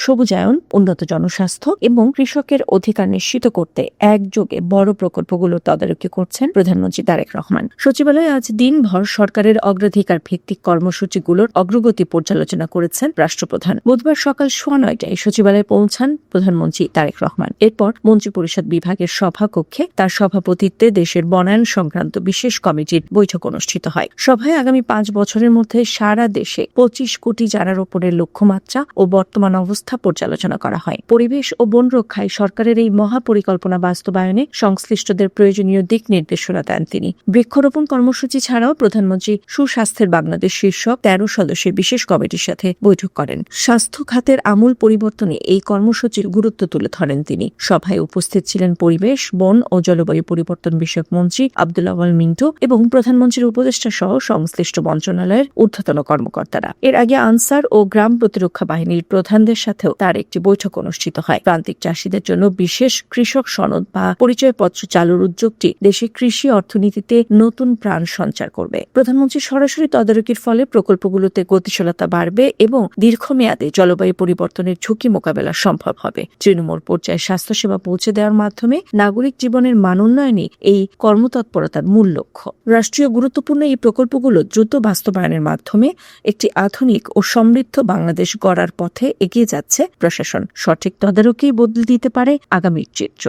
সবুজায়ন, উন্নত জনস্বাস্থ্য এবং কৃষকের অধিকার নিশ্চিত করতে একযোগে বড় প্রকল্পগুলো তদারকি করছেন প্রধানমন্ত্রী তারেক রহমান। সচিবালয়ে আজ দিনভর সরকারের অগ্রাধিকার ভিত্তিক কর্মসূচিগুলোর অগ্রগতি পর্যালোচনা করেছেন রাষ্ট্রপ্রধান। বুধবার সকাল 9:15 সচিবালয়ে পৌঁছান প্রধানমন্ত্রী তারেক রহমান। এরপর মন্ত্রিপরিষদ বিভাগের সভাকক্ষে তার সভাপতিত্বে দেশের বনায়ন সংক্রান্ত বিশেষ কমিটির বৈঠক অনুষ্ঠিত হয়। সভায় আগামী 5 বছরের মধ্যে সারা দেশে 25 কোটি চারা রোপণের লক্ষ্যমাত্রা ও বর্তমান অবস্থা পর্যালোচনা করা হয়। পরিবেশ ও বন রক্ষায় সরকারের এই মহাপরিকল্পনা বাস্তবায়নে সংশ্লিষ্টদের প্রয়োজনীয় দিক নির্দেশনা দেন তিনি। বৃক্ষরোপণ কর্মসূচি ছাড়াও প্রধানমন্ত্রী সুস্বাস্থ্যের বাংলাদেশ শীর্ষক 13 সদস্যের বিশেষ কমিটির সাথে বৈঠক করেন। স্বাস্থ্য খাতের আমূল পরিবর্তনে এই কর্মসূচির গুরুত্ব তুলে ধরেন তিনি। সভায় উপস্থিত ছিলেন পরিবেশ, বন ও জলবায়ু পরিবর্তন বিষয়ক মন্ত্রী আব্দুল আওয়াল মিন্টু এবং প্রধানমন্ত্রীর উপদেষ্টা সহ সংশ্লিষ্ট মন্ত্রণালয়ের ঊর্ধ্বতন কর্মকর্তারা। এর আগে আনসার ও গ্রাম প্রতিরক্ষা বাহিনীর প্রধানদের সাথেও তার একটি বৈঠক অনুষ্ঠিত হয়। প্রান্তিক চাষীদের জন্য বিশেষ কৃষক সনদ বা পরিচয়পত্র চালুর উদ্যোগটি দেশে কৃষি অর্থনীতিতে নতুন প্রাণ সঞ্চার করবে। প্রধানমন্ত্রী সরাসরি তদারকির ফলে প্রকল্পগুলোতে গতিশীলতা বাড়বে এবং দীর্ঘমেয়াদে জলবায়ু পরিবর্তনের ঝুঁকি মোকাবেলা সম্ভব হবে। তৃণমূল পর্যায়ে স্বাস্থ্যসেবা পৌঁছে দেওয়ার মাধ্যমে নাগরিক জীবনের মান উন্নয়নই এই কর্মতৎপরতার মূল লক্ষ্য। রাষ্ট্রীয় গুরুত্বপূর্ণ এই প্রকল্পগুলো দ্রুত বাস্তবায়নের মাধ্যমে একটি আধুনিক ও সমৃদ্ধ বাংলাদেশ গড়ার পথে এগিয়ে যাচ্ছে প্রশাসন। সঠিক তদারকি বদলে দিতে পারে আগামীর চিত্র।